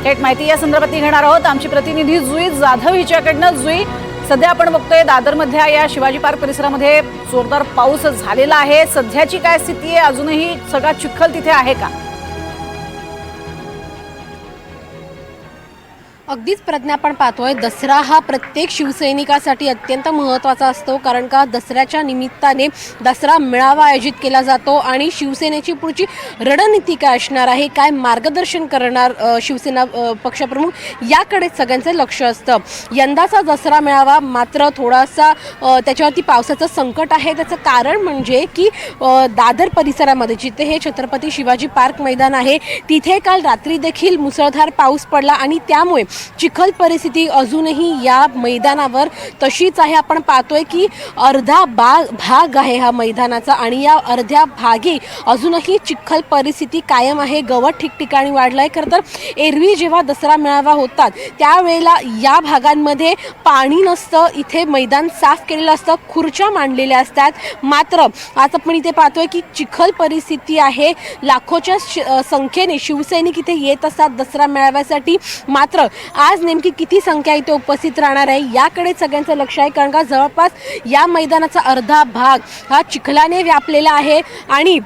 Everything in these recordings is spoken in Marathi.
थेट माहिती या संदर्भात घेणार आहोत आमची प्रतिनिधी जुई जाधव हिच्याकडनं। जुई, सध्या आपण बघतोय दादरमधल्या या शिवाजी पार्क परिसरामध्ये जोरदार पाऊस झालेला आहे। सध्याची काय स्थिती आहे? अजूनही सगळा चिखल तिथे आहे का? अगदीच प्रज्ञा, आपण पाहतोय दसरा हा प्रत्येक शिवसैनिकासाठी अत्यंत महत्त्वाचा असतो, कारण का दसऱ्याच्या निमित्ताने दसरा मेळावा आयोजित केला जातो आणि शिवसेनेची पुढची रणनीती काय असणार आहे, काय मार्गदर्शन करणार शिवसेना पक्षप्रमुख, याकडे सगळ्यांचं लक्ष असतं। यंदाचा दसरा मेळावा मात्र थोडासा त्याच्यावरती पावसाचं संकट आहे। त्याचं कारण म्हणजे की दादर परिसरामध्ये जिथे हे छत्रपती शिवाजी पार्क मैदान आहे तिथे काल रात्री देखील मुसळधार पाऊस पडला आणि त्यामुळे चिखल परिस्थिती अजूनही या मैदानावर तशीच आहे। आपण पाहतोय की अर्धा भाग आहे हा मैदानाचा आणि या अर्ध्या भागी अजूनही चिखल परिस्थिती कायम आहे। गवत ठिकठिकाणी वाढलंय। खरं तर एरवी जेव्हा दसरा मेळावा होतात त्यावेळेला या भागांमध्ये पाणी नसतं, इथे मैदान साफ केलेलं असतं, खुर्च्या मांडलेल्या असतात। मात्र आज आपण इथे पाहतोय की चिखल परिस्थिती आहे। लाखोच्या संख्येने शिवसैनिक इथे येत असतात दसरा मेळाव्यासाठी। मात्र आज नेमकी किती संख्या इथे उपस्थित राहणार आहे याकडे सगळ्यांचं लक्ष आहे, कारण का जवळपास या मैदानाचा अर्धा भाग हा चिखलाने व्यापलेला आहे आणि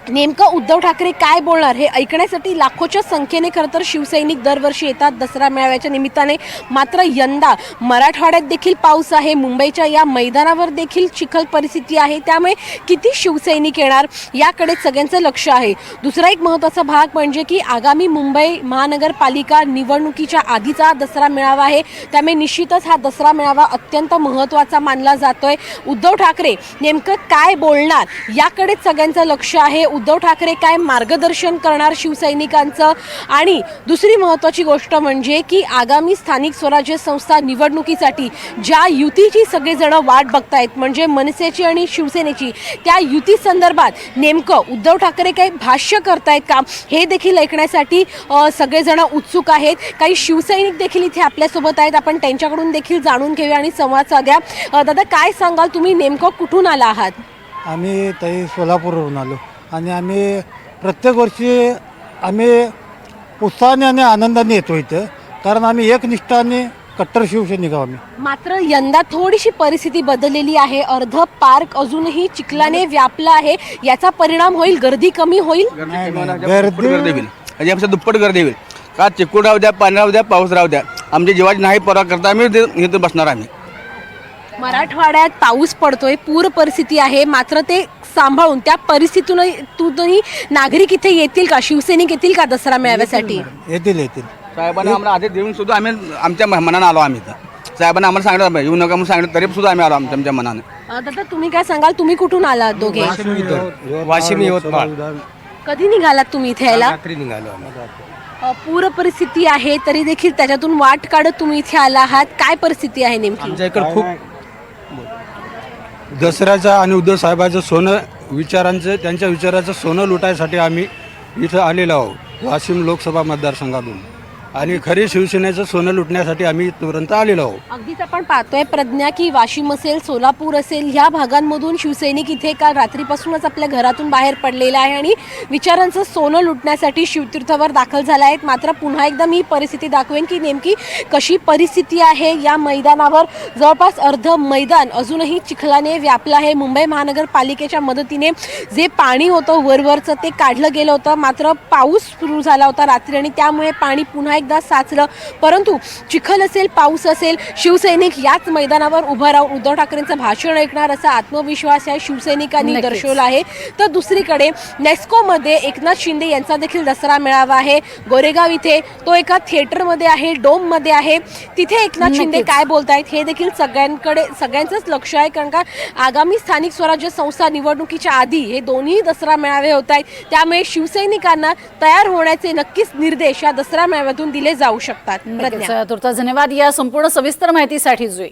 नेमकं उद्धव ठाकरे काय बोलणार हे ऐकण्यासाठी लाखोच्या संख्येने खरं तर शिवसैनिक दरवर्षी येतात दसरा मेळाव्याच्या निमित्ताने। मात्र यंदा मराठवाड्यात देखील पाऊस आहे, मुंबईच्या या मैदानावर देखील चिखल परिस्थिती आहे, त्यामुळे किती शिवसैनिक येणार याकडे सगळ्यांचं लक्ष आहे। दुसरा एक महत्त्वाचा भाग म्हणजे की आगामी मुंबई महानगरपालिका निवडणुकीच्या आधीचा दसरा मेळावा आहे, त्यामुळे निश्चितच हा दसरा मेळावा अत्यंत महत्त्वाचा मानला जातोय। उद्धव ठाकरे नेमकं काय बोलणार याकडेच सगळ्यांचं लक्ष आहे। उद्धव ठाकरे काय मार्गदर्शन करणार शिवसैनिकांचं? आणि दुसरी महत्त्वाची गोष्ट म्हणजे की आगामी स्थानिक स्वराज्य संस्था निवडणुकीसाठी ज्या युतीची सगळेजण वाट बघतायत म्हणजे मनसेची आणि शिवसेनेची, त्या युती संदर्भात नेमकं उद्धव ठाकरे काही भाष्य करतायत का हे देखील ऐकण्यासाठी सगळेजण उत्सुक आहेत। काही शिवसैनिक देखील इथे आपल्यासोबत आहेत, आपण त्यांच्याकडून देखील जाणून घेऊया आणि संवाद साधूया। दादा, काय सांगाल, तुम्ही नेमकं कुठून आला आहात? आम्ही ताई सोलापूरवरून आलो आणि आम्ही प्रत्येक वर्षी उत्साहाने आणि आनंदाने येतो इथं, कारण आम्ही एकनिष्ठाने कट्टर शिवसैनिक आहोत आम्ही। मात्र यंदा थोडीशी परिस्थिती बदललेली आहे, अर्ध पार्क अजूनही चिखलाने व्यापला आहे, याचा परिणाम होईल? गर्दी कमी होईल? गर्दी दुप्पट गर्दी होईल का? चिकूड राहू द्या, पाणी राहू द्या, पाऊस राहू द्या, आमची जीवाची नाही पर्वा करता आम्ही इथं बसणार। आम्ही मराठवाड्यात पाऊस पडतोय, पूर परिस्थिती आहे, मात्र ते सांभाळून त्या परिस्थितीतूनही नागरिक इथे येतील का? शिवसैनिक येतील का दसरा मेळाव्यासाठी? येतील साहेबांना आम्हाला आधी देऊन सुद्धा आम्ही आमच्या मनानं आलो। आम्ही तर साहेबांना आम्हाला सांगितलं येऊ नका म्हणून सांगितलं, तरी सुद्धा आम्ही आलो आमच्या मनाने। दादा, तुम्ही काय सांगाल, तुम्ही कुठून आलात दोघे? वाशिम यवतमाळ। कधी निघालात तुम्ही इथे यायला? रात्री निघालो आम्ही। पूर परिस्थिती आहे तरी देखील त्याच्यातून वाट काढत तुम्ही इथे आला आहात, काय परिस्थिती आहे नेमकी? आमच्या इकडे खूप दसऱ्याचं आणि उद्धव साहेबांचं सोनं विचारांचं, त्यांच्या विचाराचं सोनं लुटायसाठी आम्ही इथं आलेलो आहोत वाशिम लोकसभा मतदारसंघातून, आणि खरी शिवसेनेचं सोनं लुटण्यासाठी आम्ही तुरंत आलेलो आहोत। अगदीच आपण पाहतोय प्रज्ञा की वाशिम असेल, सोलापूर असेल, ह्या भागांमधून शिवसैनिक इथे काल रात्रीपासूनच आपल्या घरातून बाहेर पडलेला आहे आणि विचारांचं सोनं लुटण्यासाठी शिवतीर्थावर दाखल झाला आहेत। मात्र पुन्हा एकदा मी परिस्थिती दाखवेन की नेमकी कशी परिस्थिती आहे या मैदानावर। जवळपास अर्ध मैदान अजूनही चिखलाने व्यापलं आहे। मुंबई महानगरपालिकेच्या मदतीने जे पाणी होतं वरवरचं ते काढलं गेलं होतं, मात्र पाऊस सुरू झाला होता रात्री आणि त्यामुळे पाणी पुन्हा एकदा साचलं। परंतु चिखल असेल, पाऊस असेल, शिवसैनिक याच मैदानावर उभं राहून उद्धव ठाकरेंचं भाषण ऐकणार असा आत्मविश्वास या शिवसैनिकांनी दर्शवला आहे। तर दुसरीकडे नेस्कोमध्ये एकनाथ शिंदे यांचा देखील दसरा मेळावा आहे गोरेगाव इथे, तो एका थिएटरमध्ये आहे, डोममध्ये आहे। तिथे एकनाथ शिंदे काय बोलतायत हे देखील सगळ्यांचंच लक्ष आहे, कारण का आगामी स्थानिक स्वराज्य संस्था निवडणुकीच्या आधी हे दोन्ही दसरा मेळावे होत आहेत, त्यामुळे शिवसैनिकांना तयार होण्याचे नक्कीच निर्देश या दसरा मेळाव्यातून दिले जाऊ शकतात। तुर्तास धन्यवाद या संपूर्ण सविस्तर माहितीसाठी जुई।